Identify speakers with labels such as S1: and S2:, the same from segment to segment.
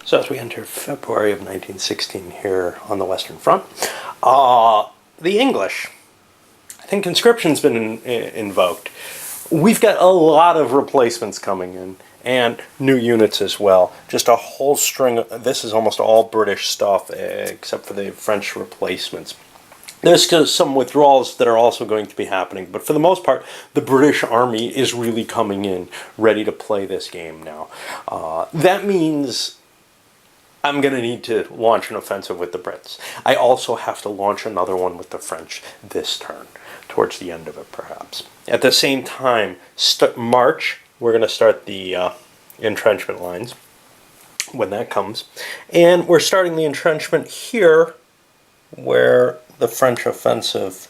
S1: So as we enter February of 1916 here on the Western Front, the English, I think conscription's been invoked. We've got a lot of replacements coming in, and new units as well. Just a whole string of, this is almost all British stuff, except for the French replacements. There's some withdrawals that are also going to be happening, but for the most part, the British Army is really coming in, ready to play this game now. That means I'm going to need to launch an offensive with the Brits. I also have to launch another one with the French this turn, towards the end of it perhaps. At the same time, March, we're going to start the entrenchment lines when that comes. And we're starting the entrenchment here where the French offensive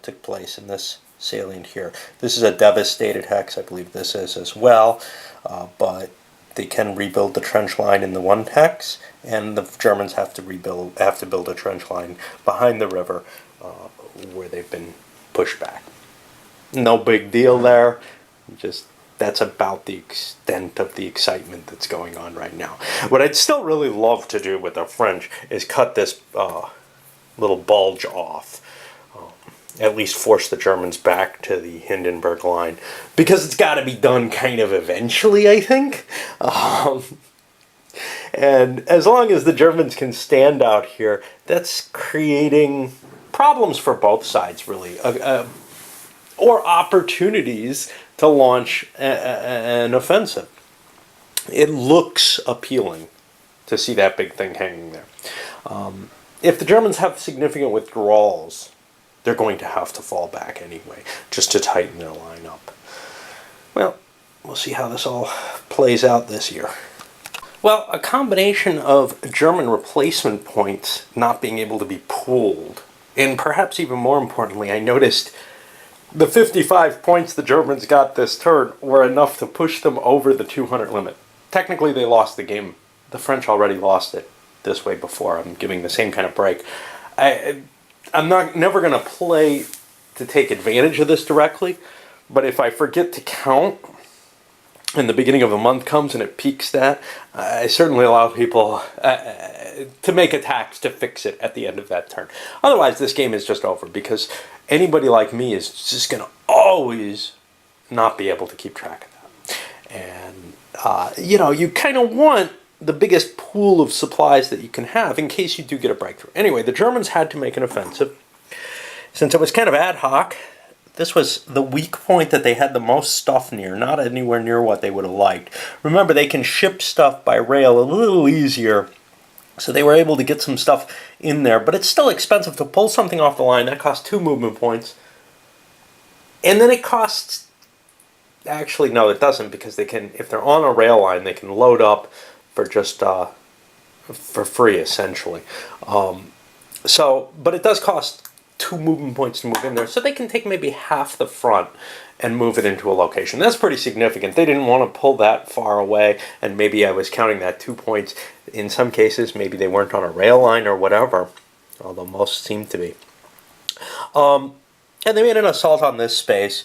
S1: took place in this salient here. This is a devastated hex, I believe this is as well, but they can rebuild the trench line in the one hex, and the Germans have to build a trench line behind the river where they've been pushed back. No big deal there, just that's about the extent of the excitement that's going on right now. What I'd still really love to do with the French is cut this little bulge off. At least force the Germans back to the Hindenburg line, because it's got to be done kind of eventually, I think. And as long as the Germans can stand out here, that's creating problems for both sides, really, or opportunities to launch an offensive. It looks appealing to see that big thing hanging there. If the Germans have significant withdrawals, they're going to have to fall back anyway, just to tighten their line up. Well, we'll see how this all plays out this year. Well, a combination of German replacement points not being able to be pooled, and perhaps even more importantly, I noticed the 55 points the Germans got this turn were enough to push them over the 200 limit. Technically, they lost the game. The French already lost it this way before. I'm giving the same kind of break. I'm never going to play to take advantage of this directly, but if I forget to count and the beginning of a month comes and it peaks that, I certainly allow people to make attacks to fix it at the end of that turn. Otherwise, this game is just over, because anybody like me is just going to always not be able to keep track of that. And, you kind of want the biggest pool of supplies that you can have in case you do get a breakthrough. Anyway, the Germans had to make an offensive. Since it was kind of ad hoc, this was the weak point that they had the most stuff near, not anywhere near what they would have liked. Remember, they can ship stuff by rail a little easier, so they were able to get some stuff in there, but it's still expensive to pull something off the line. That costs 2 movement points. And then it costs, actually no, it doesn't, because they can, if they're on a rail line, they can load up for just for free, essentially. But it does cost 2 movement points to move in there, so they can take maybe half the front and move it into a location. That's pretty significant. They didn't want to pull that far away, and maybe I was counting that 2 points. In some cases, maybe they weren't on a rail line or whatever, although most seem to be. And they made an assault on this space,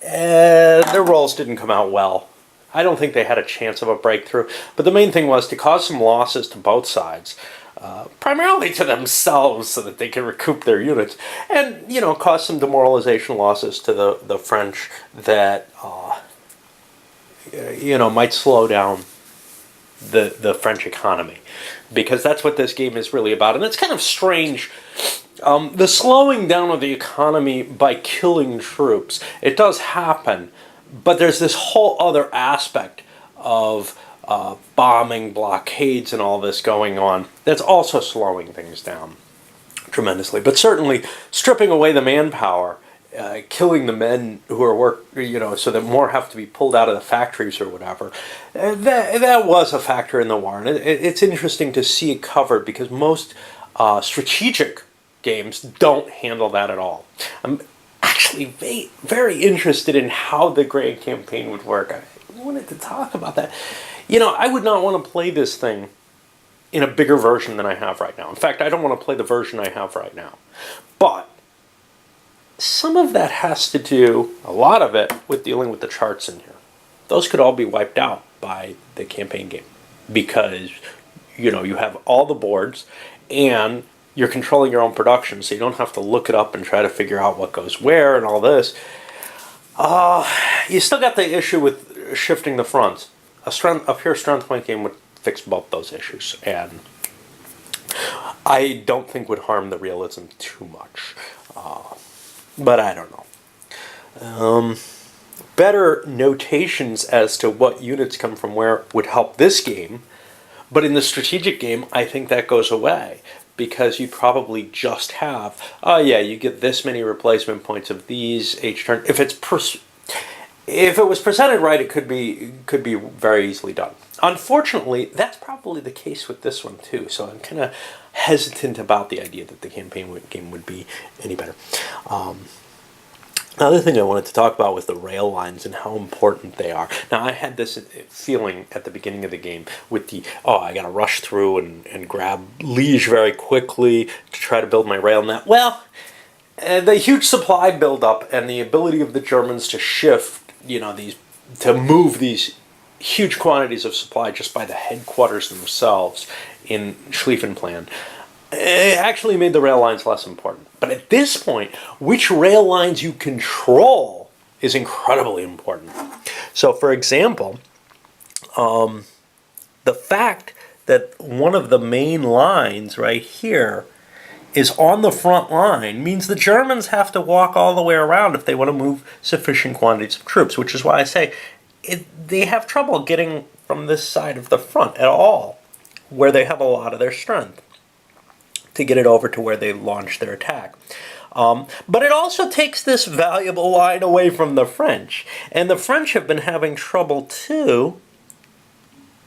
S1: and their rolls didn't come out well. I don't think they had a chance of a breakthrough, but the main thing was to cause some losses to both sides, primarily to themselves so that they can recoup their units, and, cause some demoralization losses to the French that, might slow down the French economy, because that's what this game is really about. And it's kind of strange, the slowing down of the economy by killing troops. It does happen, but there's this whole other aspect of bombing, blockades, and all this going on that's also slowing things down tremendously. But certainly stripping away the manpower, killing the men who are so that more have to be pulled out of the factories or whatever, that was a factor in the war. And it's interesting to see it covered, because most strategic games don't handle that at all. I'm actually very interested in how the Grand Campaign would work. I wanted to talk about that. I would not want to play this thing in a bigger version than I have right now. In fact, I don't want to play the version I have right now. But some of that has to do, a lot of it, with dealing with the charts in here. Those could all be wiped out by the campaign game, because you have all the boards, and you're controlling your own production, so you don't have to look it up and try to figure out what goes where and all this. You still got the issue with shifting the fronts. A pure strength point game would fix both those issues, and I don't think would harm the realism too much. But I don't know. Better notations as to what units come from where would help this game, but in the strategic game, I think that goes away, because you probably just have, you get this many replacement points of these each turn. If it was presented right, it could be very easily done. Unfortunately, that's probably the case with this one too. So I'm kind of hesitant about the idea that the campaign game would be any better. Another thing I wanted to talk about was the rail lines and how important they are. Now, I had this feeling at the beginning of the game with I got to rush through and grab Liege very quickly to try to build my rail net. Well, the huge supply buildup and the ability of the Germans to shift, to move these huge quantities of supply just by the headquarters themselves in Schlieffenplan, it actually made the rail lines less important. But at this point, which rail lines you control is incredibly important. So, for example, the fact that one of the main lines right here is on the front line means the Germans have to walk all the way around if they want to move sufficient quantities of troops, which is why I say they have trouble getting from this side of the front at all, where they have a lot of their strength, to get it over to where they launch their attack. But it also takes this valuable line away from the French. And the French have been having trouble too.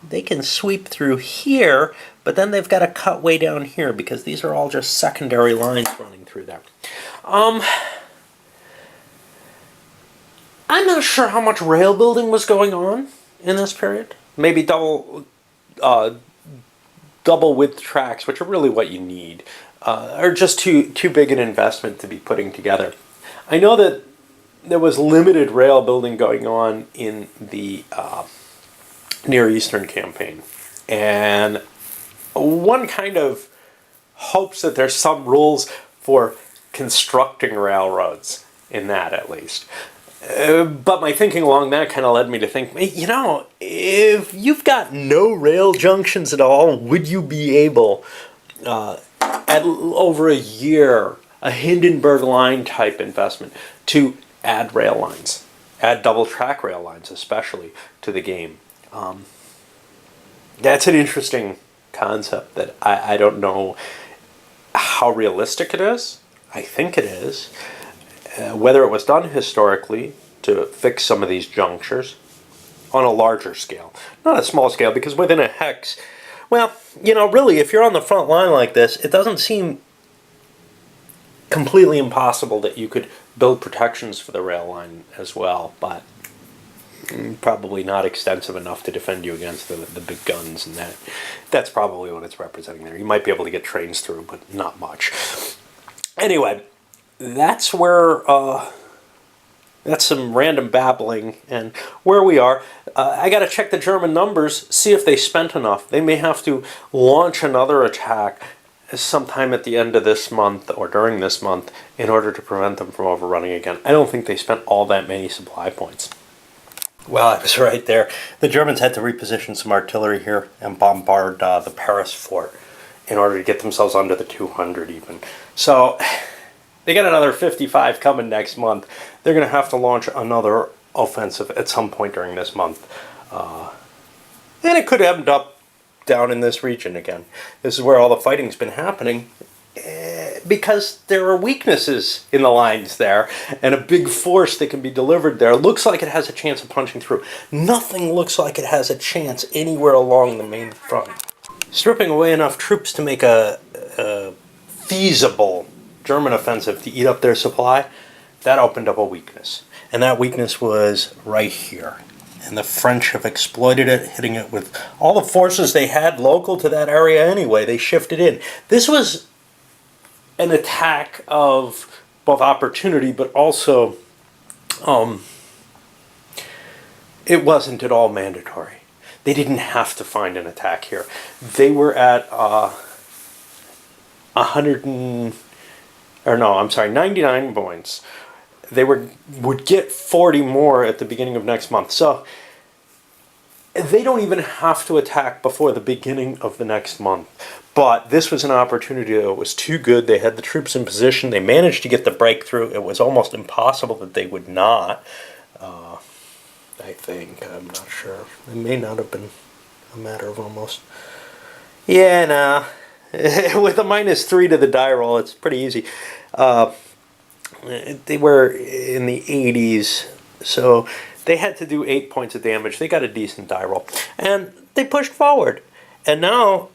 S1: They can sweep through here, but then they've got to cut way down here because these are all just secondary lines running through there. I'm not sure how much rail building was going on in this period. Maybe double width tracks, which are really what you need, are just too big an investment to be putting together. I know that there was limited rail building going on in the Near Eastern campaign, and one kind of hopes that there's some rules for constructing railroads in that, at least. But my thinking along that kind of led me to think, if you've got no rail junctions at all, would you be able, at over a year, a Hindenburg line type investment, to add rail lines, add double track rail lines especially, to the game? That's an interesting concept that I don't know how realistic it is. I think it is. Whether it was done historically to fix some of these junctures on a larger scale, not a small scale, because within a hex, really, if you're on the front line like this, it doesn't seem completely impossible that you could build protections for the rail line as well, but probably not extensive enough to defend you against the big guns, and that's probably what it's representing there. You might be able to get trains through, but not much. Anyway, that's where that's some random babbling and where we are. I got to check the German numbers, see if they spent enough. They may have to launch another attack sometime at the end of this month or during this month in order to prevent them from overrunning again. I don't think they spent all that many supply points. Well, I was right there. The Germans had to reposition some artillery here and bombard the Paris fort in order to get themselves under the 200 even. So they got another 55 coming next month. They're going to have to launch another offensive at some point during this month. And it could end up down in this region again. This is where all the fighting's been happening, because there are weaknesses in the lines there, and a big force that can be delivered there looks like it has a chance of punching through. Nothing looks like it has a chance anywhere along the main front. Stripping away enough troops to make a feasible German offensive to eat up their supply, that opened up a weakness. And that weakness was right here. And the French have exploited it, hitting it with all the forces they had local to that area anyway. They shifted in. This was an attack of both opportunity, but also it wasn't at all mandatory. they didn't have to find an attack here. They were at 99 points. They would get 40 more at the beginning of next month. So they don't even have to attack before the beginning of the next month. But this was an opportunity that was too good. They had the troops in position. They managed to get the breakthrough. It was almost impossible that they would not. I think. I'm not sure. It may not have been a matter of almost. Yeah, no. With a -3 to the die roll, it's pretty easy. They were in the 80s, so they had to do 8 points of damage. They got a decent die roll. And they pushed forward. And now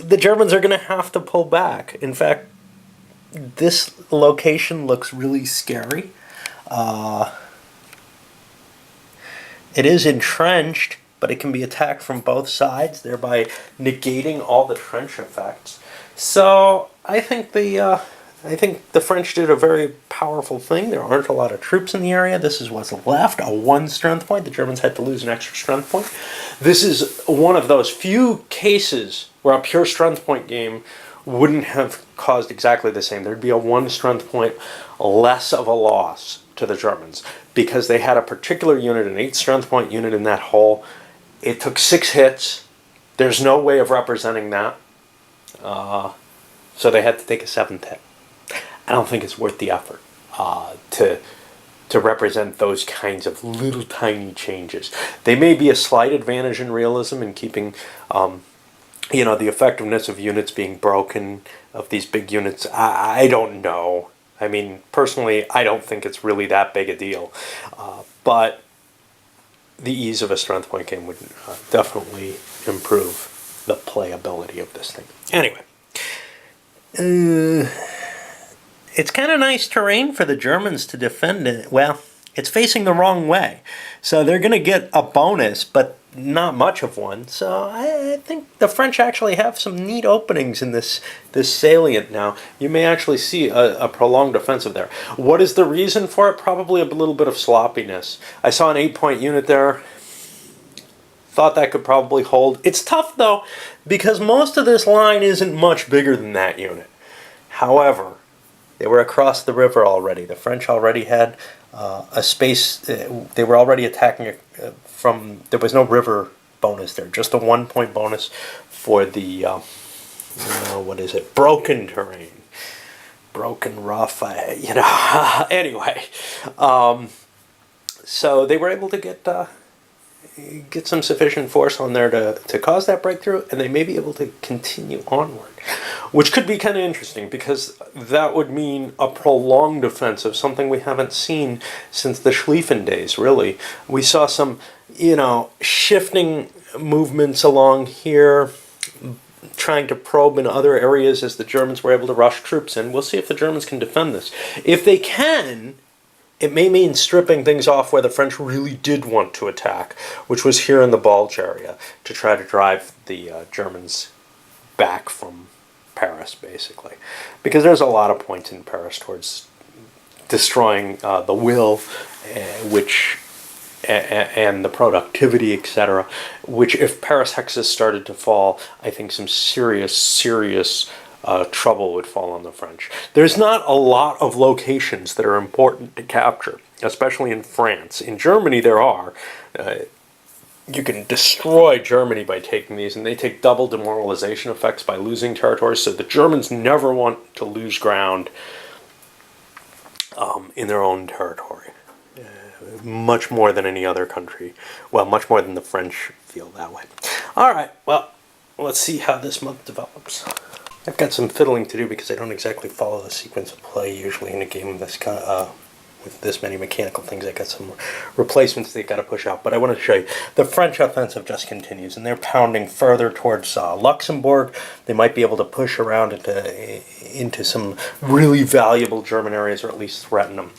S1: the Germans are going to have to pull back. In fact, this location looks really scary. It is entrenched, but it can be attacked from both sides, thereby negating all the trench effects. So I think the French did a very powerful thing. There aren't a lot of troops in the area. This is what's left, a 1 strength point. The Germans had to lose an extra strength point. This is one of those few cases where a pure strength point game wouldn't have caused exactly the same. There'd be a 1 strength point less of a loss to the Germans because they had a particular unit, an 8 strength point unit in that hole. It took 6 hits. There's no way of representing that. So they had to take a 7th hit. I don't think it's worth the effort to represent those kinds of little tiny changes. They may be a slight advantage in realism in keeping, the effectiveness of units being broken, of these big units. I don't know. I mean, personally, I don't think it's really that big a deal. But the ease of a strength point game would definitely improve the playability of this thing. Anyway. It's kind of nice terrain for the Germans to defend it. Well, it's facing the wrong way. So they're going to get a bonus, but not much of one. So I think the French actually have some neat openings in this salient now. You may actually see a prolonged offensive there. What is the reason for it? Probably a little bit of sloppiness. I saw an 8-point unit there. Thought that could probably hold. It's tough, though, because most of this line isn't much bigger than that unit. However, they were across the river already. The French already had a space. They were already attacking from. There was no river bonus there. Just a 1-point bonus for the what is it? Broken terrain, broken rough. Anyway, so they were able to get some sufficient force on there to cause that breakthrough, and they may be able to continue onward, which could be kind of interesting because that would mean a prolonged offensive, something we haven't seen since the Schlieffen days, really. We saw some, shifting movements along here, trying to probe in other areas as the Germans were able to rush troops in. We'll see if the Germans can defend this. If they can, it may mean stripping things off where the French really did want to attack, which was here in the Bulge area, to try to drive the Germans back from Paris, basically. Because there's a lot of points in Paris towards destroying the will, and the productivity, etc., which if Paris hexes started to fall, I think some serious trouble would fall on the French. There's not a lot of locations that are important to capture, especially in France. In Germany there are. You can destroy Germany by taking these, and they take double demoralization effects by losing territories, so the Germans never want to lose ground in their own territory. Much more than any other country. Well, much more than the French feel that way. Alright, well, let's see how this month develops. I've got some fiddling to do because I don't exactly follow the sequence of play usually in a game of this kind with this many mechanical things. I got some replacements they got to push out, but I want to show you the French offensive just continues, and they're pounding further towards Luxembourg. They might be able to push around into some really valuable German areas, or at least threaten them.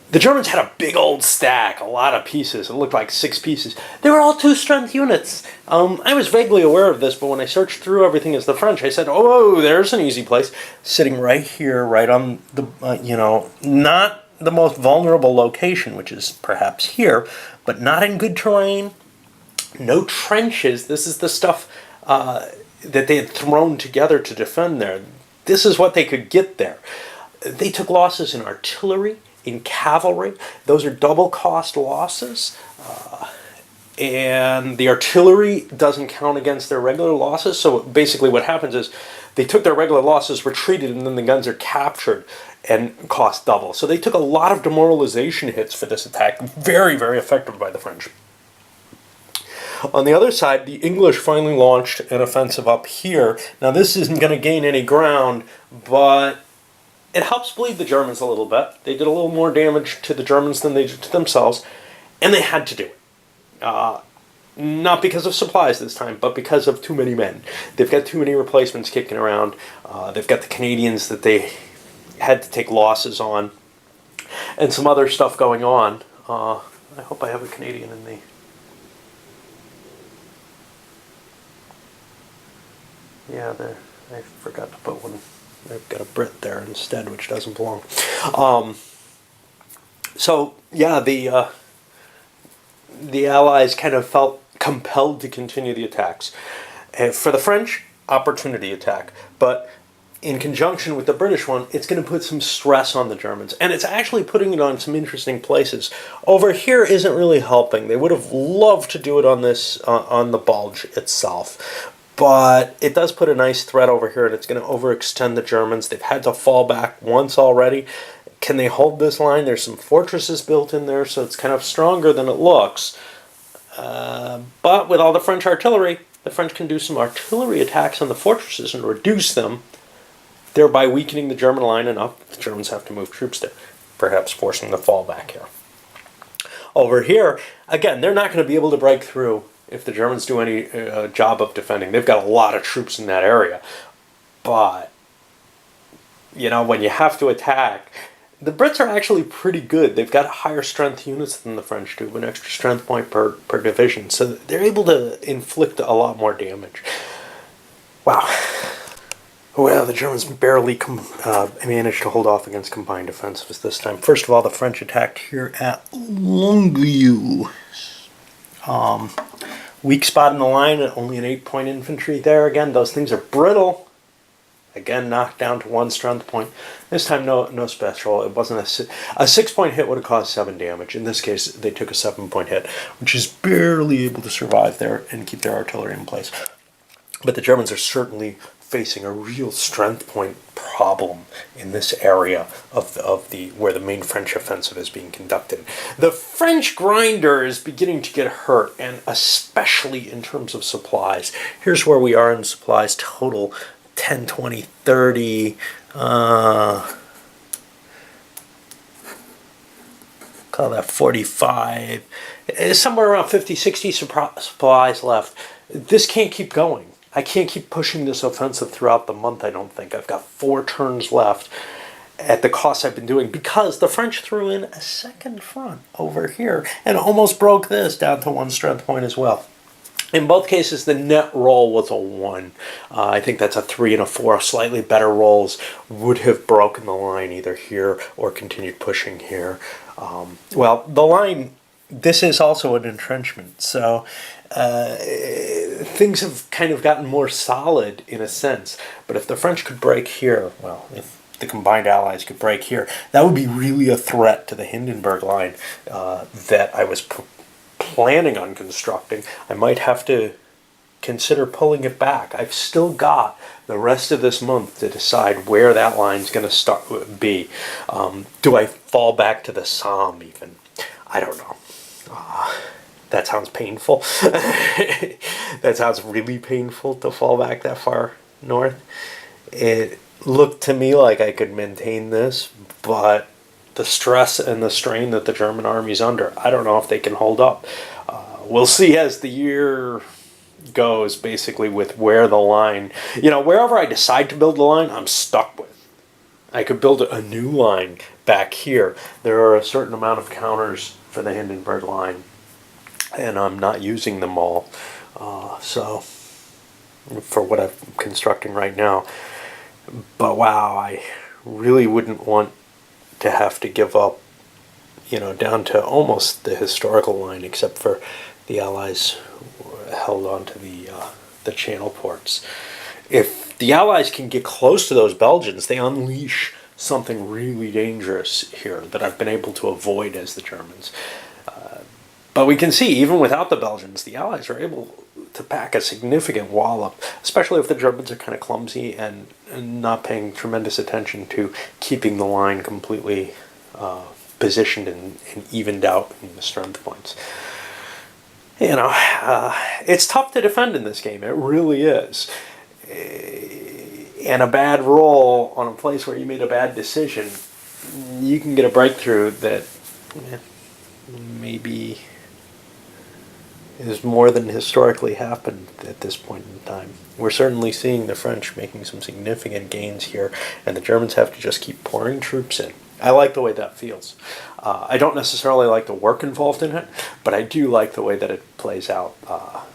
S1: The Germans had a big old stack, a lot of pieces. It looked like 6 pieces. They were all 2-strength units. I was vaguely aware of this, but when I searched through everything as the French, I said, oh, there's an easy place. Sitting right here, right on the, not the most vulnerable location, which is perhaps here, but not in good terrain, No trenches. This is the stuff that they had thrown together to defend there. This is what they could get there. They took losses in artillery, in cavalry. Those are double cost losses. And the artillery doesn't count against their regular losses. So basically what happens is they took their regular losses, retreated, and then the guns are captured and cost double. So they took a lot of demoralization hits for this attack. Very, very effective by the French. On the other side, the English finally launched an offensive up here. Now this isn't going to gain any ground, but it helps bleed the Germans a little bit. They did a little more damage to the Germans than they did to themselves, and they had to do it. Not because of supplies this time, but because of too many men. They've got too many replacements kicking around. They've got the Canadians that they had to take losses on, and some other stuff going on. I hope I have a Canadian in the... Yeah, there. I forgot to put one. I've got a Brit there instead, which doesn't belong. So yeah, the Allies kind of felt compelled to continue the attacks. For the French, opportunity attack, but in conjunction with the British one, it's going to put some stress on the Germans, and it's actually putting it on some interesting places. Over here isn't really helping. They would have loved to do it on this on the Bulge itself. But it does put a nice threat over here, and it's going to overextend the Germans. They've had to fall back once already. Can they hold this line? There's some fortresses built in there, so it's kind of stronger than it looks. But with all the French artillery, the French can do some artillery attacks on the fortresses and reduce them, thereby weakening the German line enough the Germans have to move troops there, perhaps forcing the fall back here. Over here, again, they're not going to be able to break through if the Germans do any job of defending. They've got a lot of troops in that area. But, you know, when you have to attack, the Brits are actually pretty good. They've got higher strength units than the French do, an extra strength point per division. So they're able to inflict a lot more damage. Wow. Well, the Germans barely managed to hold off against combined offensives this time. First of all, the French attacked here at Longueuil. Weak spot in the line, only an 8-point infantry there. Again, those things are brittle. Again, knocked down to 1 strength point. This time, no special. It wasn't a 6-point hit would have caused 7 damage. In this case, they took a 7-point hit, which is barely able to survive there and keep their artillery in place. But the Germans are certainly facing a real strength point problem in this area of where the main French offensive is being conducted. The French grinder is beginning to get hurt, and especially in terms of supplies. Here's where we are in supplies total: 10, 20, 30. Call that 45. Somewhere around 50, 60 supplies left. This can't keep going. I can't keep pushing this offensive throughout the month, I don't think. I've got 4 turns left at the cost I've been doing, because the French threw in a second front over here and almost broke this down to 1 strength point as well. In both cases, the net roll was a 1. I think that's a 3 and a 4. Slightly better rolls would have broken the line either here or continued pushing here. Well, the line... This is also an entrenchment, so things have kind of gotten more solid in a sense. But if the French could break here, well, if the combined Allies could break here, that would be really a threat to the Hindenburg line that I was planning on constructing. I might have to consider pulling it back. I've still got the rest of this month to decide where that line's going to be. Do I fall back to the Somme even? I don't know. That sounds painful. That sounds really painful to fall back that far north. It looked to me like I could maintain this, but the stress and the strain that the German army's under, I don't know if they can hold up. We'll see as the year goes, basically, with where the line... You know, wherever I decide to build the line, I'm stuck with. I could build a new line back here. There are a certain amount of counters for the Hindenburg line, and I'm not using them all. So, for what I'm constructing right now. But wow, I really wouldn't want to have to give up, you know, down to almost the historical line, except for the Allies held onto the channel ports. If the Allies can get close to those Belgians, they unleash something really dangerous here that I've been able to avoid as the Germans. But we can see, even without the Belgians, the Allies are able to pack a significant wallop, especially if the Germans are kind of clumsy and not paying tremendous attention to keeping the line completely positioned and evened out in the strength points. You know, it's tough to defend in this game. It really is. And a bad roll on a place where you made a bad decision, you can get a breakthrough that maybe is more than historically happened at this point in time. We're certainly seeing the French making some significant gains here, and the Germans have to just keep pouring troops in. I like the way that feels. I don't necessarily like the work involved in it, but I do like the way that it plays out.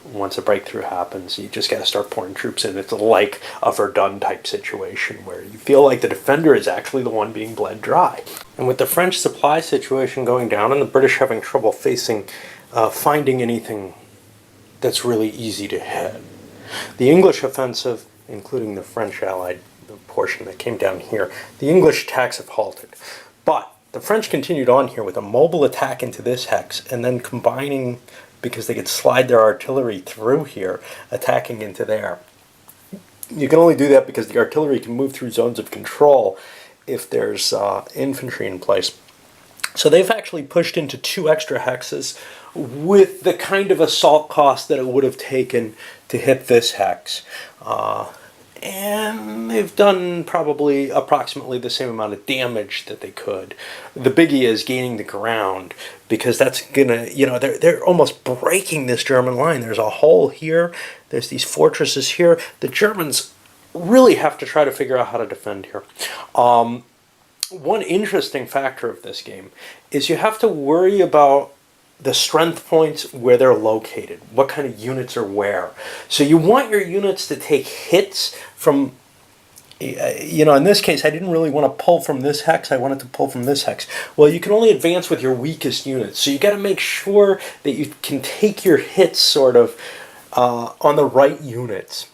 S1: Once a breakthrough happens, you just got to start pouring troops in. It's like a Verdun type situation where you feel like the defender is actually the one being bled dry. And with the French supply situation going down and the British having trouble finding anything that's really easy to hit, the English offensive, including the French allied portion that came down here, the English attacks have halted. But the French continued on here with a mobile attack into this hex, and then combining, because they could slide their artillery through here, attacking into there. You can only do that because the artillery can move through zones of control if there's infantry in place. So they've actually pushed into 2 extra hexes with the kind of assault cost that it would have taken to hit this hex. And they've done probably approximately the same amount of damage that they could. The biggie is gaining the ground, because that's gonna, you know, they're almost breaking this German line. There's a hole here, there's these fortresses here. The Germans really have to try to figure out how to defend here. One interesting factor of this game is you have to worry about the strength points where they're located, what kind of units are where. So you want your units to take hits from, you know, in this case, I didn't really want to pull from this hex, I wanted to pull from this hex. Well, you can only advance with your weakest units, so you got to make sure that you can take your hits sort of on the right units.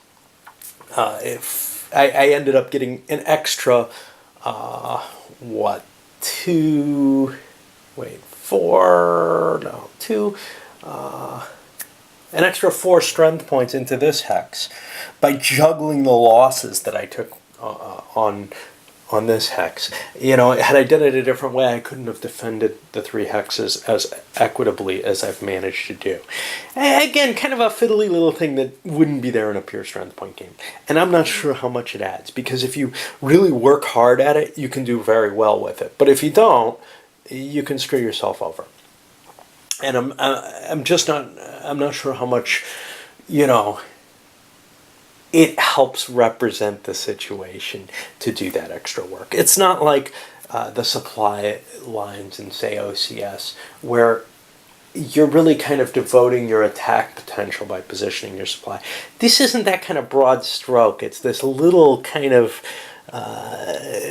S1: If I ended up getting an extra, an extra 4 strength points into this hex by juggling the losses that I took on this hex. You know, had I done it a different way, I couldn't have defended the 3 hexes as equitably as I've managed to do. Again, kind of a fiddly little thing that wouldn't be there in a pure strength point game. And I'm not sure how much it adds, because if you really work hard at it, you can do very well with it. But if you don't, you can screw yourself over. And I'm not sure how much, you know, it helps represent the situation to do that extra work. It's not like the supply lines in, say, OCS, where you're really kind of devoting your attack potential by positioning your supply. This isn't that kind of broad stroke. It's this little kind of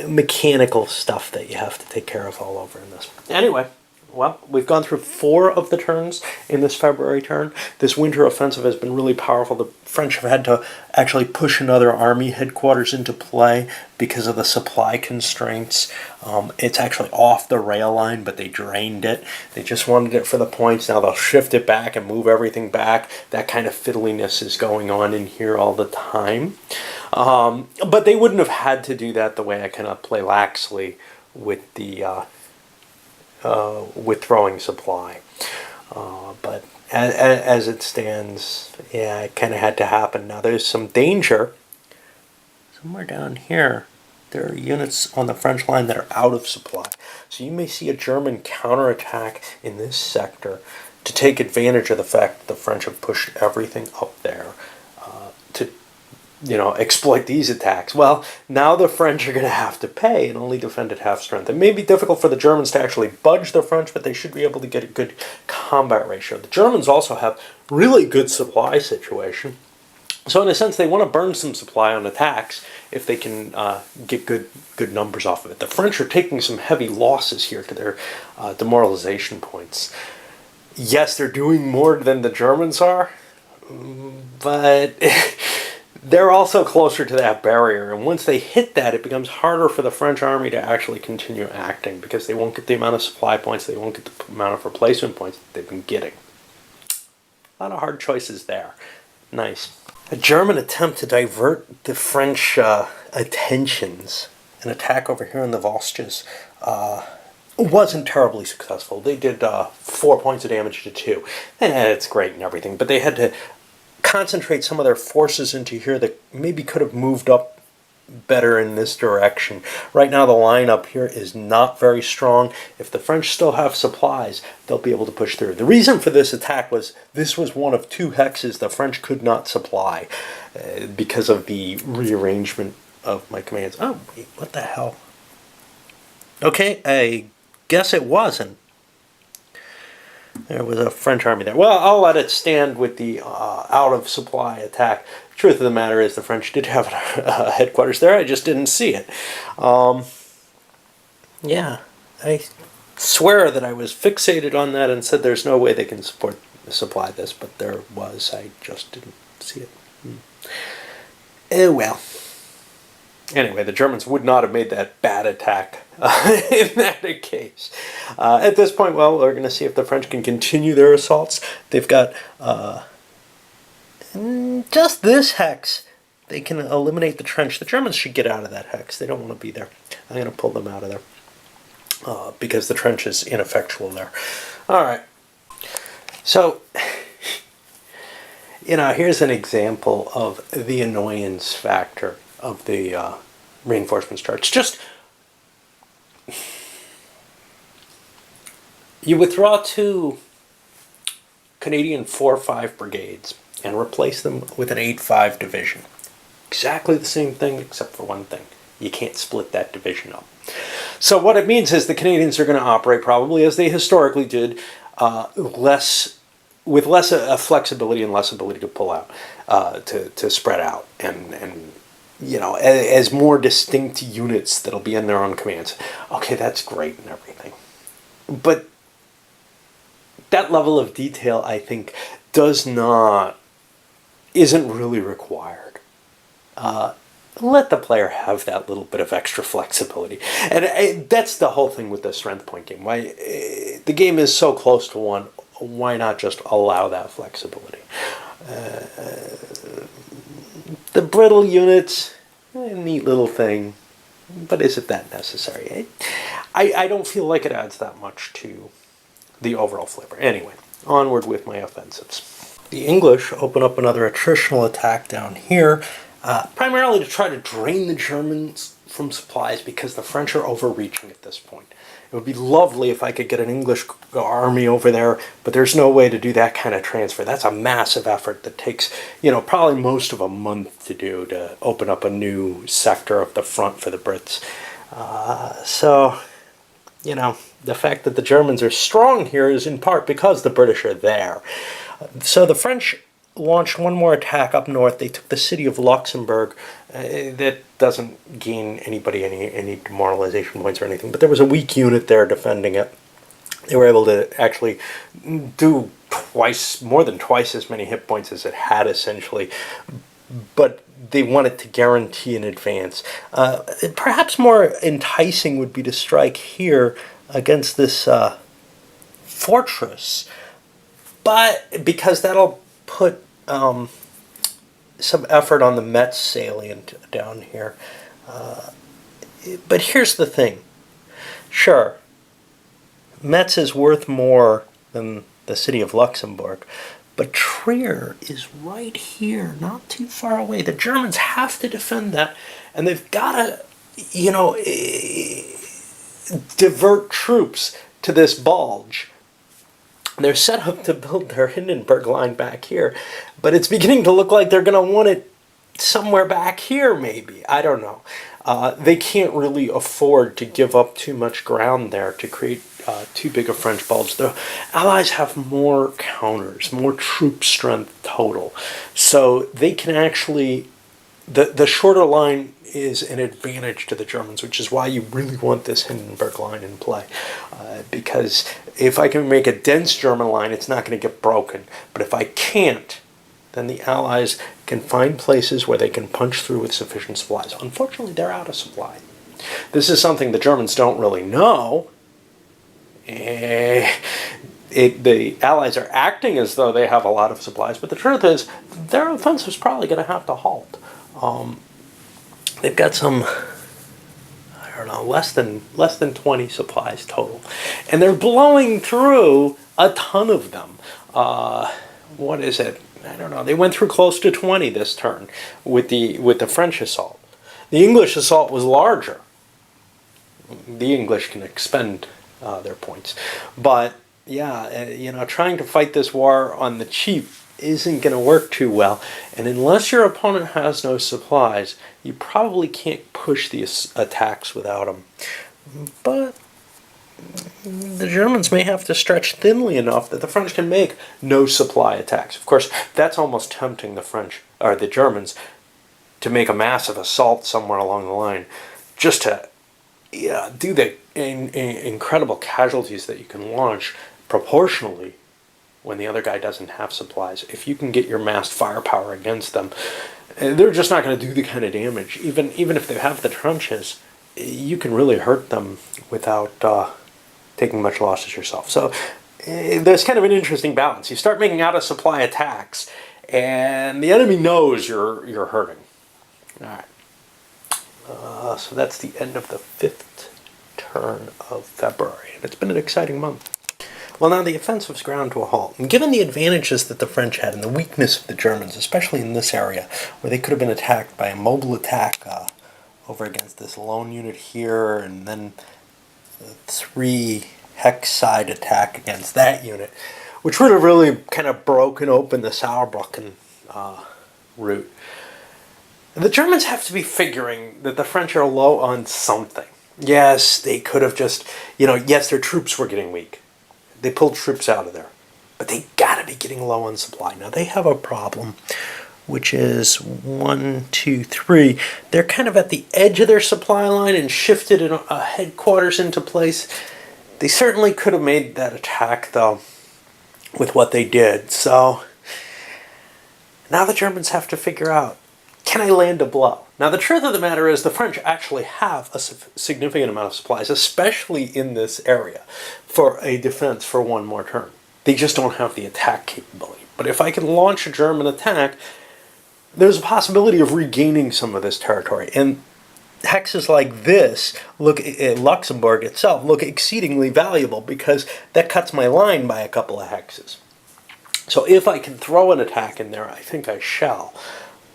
S1: mechanical stuff that you have to take care of all over in this. Anyway, well, we've gone through 4 of the turns in this February turn. This winter offensive has been really powerful. The French have had to actually push another army headquarters into play because of the supply constraints. It's actually off the rail line, but they drained it. They just wanted it for the points. Now they'll shift it back and move everything back. That kind of fiddliness is going on in here all the time. But they wouldn't have had to do that the way I kind of play laxly with the withdrawing supply. But as it stands, yeah, it kind of had to happen. Now there's some danger. Somewhere down here, there are units on the French line that are out of supply. So you may see a German counterattack in this sector to take advantage of the fact that the French have pushed everything up there to, you know, exploit these attacks. Well, now the French are going to have to pay and only defend at half strength. It may be difficult for the Germans to actually budge the French, but they should be able to get a good combat ratio. The Germans also have really good supply situation. So in a sense, they want to burn some supply on attacks if they can get good numbers off of it. The French are taking some heavy losses here to their demoralization points. Yes, they're doing more than the Germans are, but they're also closer to that barrier, and once they hit that, it becomes harder for the French army to actually continue acting, because they won't get the amount of supply points, they won't get the amount of replacement points that they've been getting. A lot of hard choices there. Nice. A German attempt to divert the French attentions, an attack over here in the Vosges, wasn't terribly successful. They did 4 points of damage to 2. It's great and everything, but they had to concentrate some of their forces into here that maybe could have moved up better in this direction. Right now the line up here is not very strong. If the French still have supplies, they'll be able to push through. The reason for this attack was this was one of 2 hexes the French could not supply because of the rearrangement of my commands. Oh, wait, what the hell? Okay, I guess it wasn't. There was a French army there. Well, I'll let it stand with the out-of-supply attack. Truth of the matter is the French did have a headquarters there. I just didn't see it. Yeah, I swear that I was fixated on that and said there's no way they can supply this, but there was. I just didn't see it. Oh, well. Anyway, the Germans would not have made that bad attack in that case. At this point, well, we're going to see if the French can continue their assaults. They've got just this hex. They can eliminate the trench. The Germans should get out of that hex. They don't want to be there. I'm going to pull them out of there because the trench is ineffectual there. All right. So, here's an example of the annoyance factor of the reinforcements charge. Just you withdraw 2 Canadian 4-5 brigades and replace them with an 8-5 division. Exactly the same thing except for one thing. You can't split that division up. So what it means is the Canadians are going to operate probably as they historically did, with less flexibility and less ability to pull out, to spread out, and as more distinct units that'll be in their own commands. Okay, that's great and everything. But that level of detail, I think, isn't really required. Let the player have that little bit of extra flexibility. And that's the whole thing with the strength point game. Why the game is so close to 1, why not just allow that flexibility? The brittle units, a neat little thing, but is it that necessary? I don't feel like it adds that much to the overall flavor. Anyway, onward with my offensives. The English open up another attritional attack down here, primarily to try to drain the Germans from supplies because the French are overreaching at this point. It would be lovely if I could get an English army over there, but there's no way to do that kind of transfer. That's a massive effort that takes, probably most of a month to do, to open up a new sector of the front for the Brits. So, the fact that the Germans are strong here is in part because the British are there. So the French launched one more attack up north. They took the city of Luxembourg. That doesn't gain anybody any demoralization points or anything, but there was a weak unit there defending it. They were able to actually do more than twice as many hit points as it had, essentially, but they wanted to guarantee an advance. Perhaps more enticing would be to strike here against this fortress, but because that'll put some effort on the Metz salient down here. But here's the thing. Sure, Metz is worth more than the city of Luxembourg, but Trier is right here, not too far away. The Germans have to defend that, and they've got to, divert troops to this bulge. They're set up to build their Hindenburg line back here, but it's beginning to look like they're going to want it somewhere back here, maybe. I don't know. They can't really afford to give up too much ground there to create too big a French bulge. The Allies have more counters, more troop strength total, so they can actually... The shorter line is an advantage to the Germans, which is why you really want this Hindenburg line in play. Because if I can make a dense German line, it's not going to get broken. But if I can't, then the Allies can find places where they can punch through with sufficient supplies. Unfortunately, they're out of supply. This is something the Germans don't really know. The Allies are acting as though they have a lot of supplies, but the truth is their offensive is probably going to have to halt. They've got some, I don't know, less than 20 supplies total, and they're blowing through a ton of them. What is it? I don't know. They went through close to 20 this turn with the French assault. The English assault was larger. The English can expend their points, but yeah, trying to fight this war on the cheap isn't going to work too well. And unless your opponent has no supplies, you probably can't push these attacks without them. But the Germans may have to stretch thinly enough that the French can make no supply attacks. Of course, that's almost tempting the French or the Germans to make a massive assault somewhere along the line, just to do the incredible casualties that you can launch proportionally when the other guy doesn't have supplies. If you can get your massed firepower against them, they're just not going to do the kind of damage. Even if they have the trenches, you can really hurt them without taking much losses yourself. So there's kind of an interesting balance. You start making out of supply attacks, and the enemy knows you're hurting. All right. So that's the end of the 5th turn of February, and it's been an exciting month. Well, now the offensive's ground to a halt, and given the advantages that the French had and the weakness of the Germans, especially in this area, where they could have been attacked by a mobile attack over against this lone unit here, and then the 3 hex side attack against that unit, which would have really kind of broken open the Saarbrücken route. The Germans have to be figuring that the French are low on something. Yes, they could have just, yes, their troops were getting weak. They pulled troops out of there. But they gotta be getting low on supply. Now, they have a problem, which is 1, 2, 3. They're kind of at the edge of their supply line and shifted a headquarters into place. They certainly could have made that attack, though, with what they did. So now the Germans have to figure out, can I land a blow? Now, the truth of the matter is the French actually have a significant amount of supplies, especially in this area, for a defense for one more turn. They just don't have the attack capability. But if I can launch a German attack, there's a possibility of regaining some of this territory. And hexes like this, look at Luxembourg itself, look exceedingly valuable because that cuts my line by a couple of hexes. So if I can throw an attack in there, I think I shall.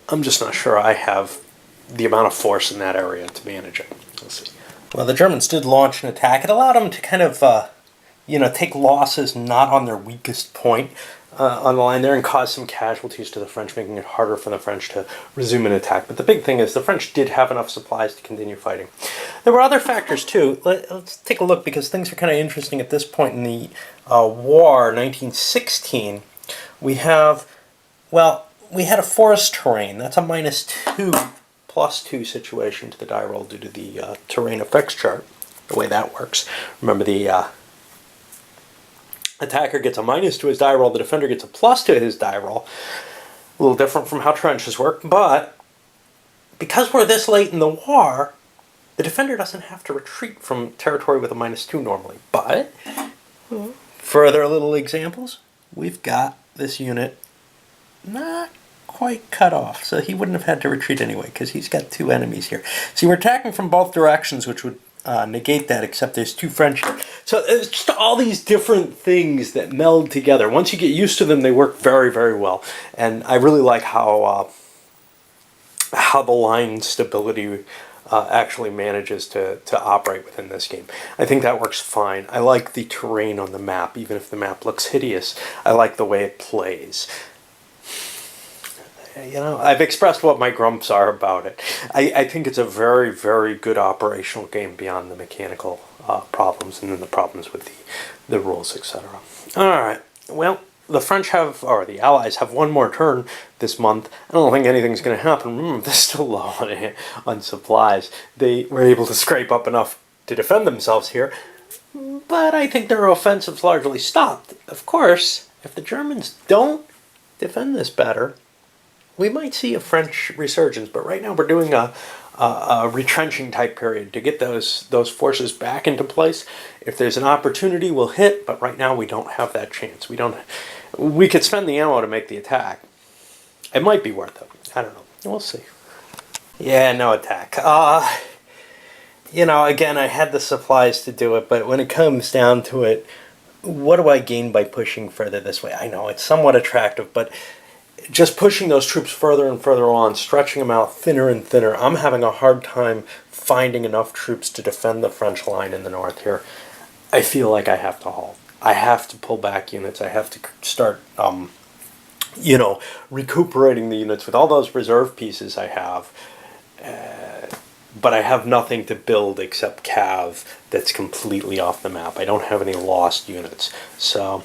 S1: I'm just not sure I have the amount of force in that area to manage it. Let's see. Well, the Germans did launch an attack. It allowed them to kind of, take losses not on their weakest point on the line there and cause some casualties to the French, making it harder for the French to resume an attack. But the big thing is the French did have enough supplies to continue fighting. There were other factors, too. Let's take a look because things are kind of interesting at this point in the war, 1916. We had a forest terrain. That's a -2/+2 situation to the die roll due to the terrain effects chart, the way that works. Remember, the attacker gets a -2 to his die roll, the defender gets a +2 to his die roll. A little different from how trenches work, but because we're this late in the war, the defender doesn't have to retreat from territory with a -2 normally. But, further little examples, we've got this unit not quite cut off, so he wouldn't have had to retreat anyway because he's got 2 enemies here. See, we're attacking from both directions, which would negate that, except there's 2 French here. So it's just all these different things that meld together. Once you get used to them, they work very, very well. And I really like how the line stability actually manages to operate within this game. I think that works fine. I like the terrain on the map, even if the map looks hideous. I like the way it plays. I've expressed what my grumps are about it. I think it's a very, very good operational game beyond the mechanical problems and then the problems with the rules, etc. Alright, well, the Allies have one more turn this month. I don't think anything's going to happen. Remember, they're still low on supplies. They were able to scrape up enough to defend themselves here, but I think their offensive's largely stopped. Of course, if the Germans don't defend this better, we might see a French resurgence, but right now we're doing a retrenching type period to get those forces back into place. If there's an opportunity, we'll hit, but right now we don't have that chance. We could spend the ammo to make the attack. It might be worth it. I don't know. We'll see. Yeah, no attack. Again, I had the supplies to do it, but when it comes down to it, what do I gain by pushing further this way? I know it's somewhat attractive, but just pushing those troops further and further on, stretching them out thinner and thinner, I'm having a hard time finding enough troops to defend the French line in the north here. I feel like I have to halt. I have to pull back units. I have to start, recuperating the units with all those reserve pieces I have. But I have nothing to build except Cav that's completely off the map. I don't have any lost units. So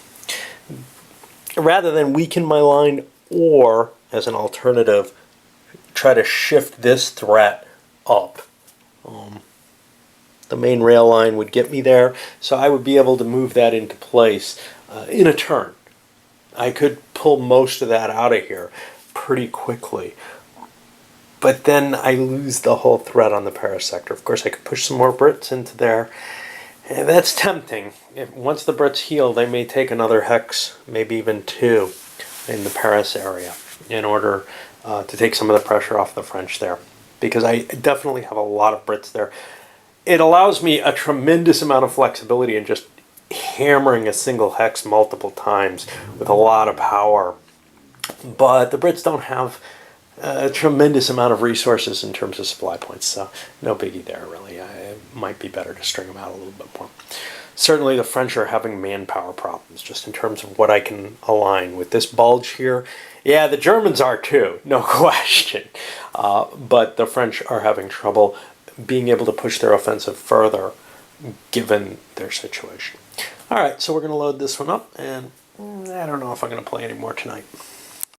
S1: rather than weaken my line, or as an alternative, try to shift this threat up. The main rail line would get me there, so I would be able to move that into place in a turn. I could pull most of that out of here pretty quickly. But then I lose the whole threat on the Paris sector. Of course, I could push some more Brits into there. And that's tempting. Once the Brits heal, they may take another hex, maybe even 2, in the Paris area in order to take some of the pressure off the French there. Because I definitely have a lot of Brits there. It allows me a tremendous amount of flexibility in just hammering a single hex multiple times with a lot of power. But the Brits don't have a tremendous amount of resources in terms of supply points, so no biggie there, really. It might be better to string them out a little bit more. Certainly the French are having manpower problems, just in terms of what I can align. With this bulge here, yeah, the Germans are too, no question. But the French are having trouble being able to push their offensive further, given their situation. All right, so we're going to load this one up, and I don't know if I'm going to play any more tonight.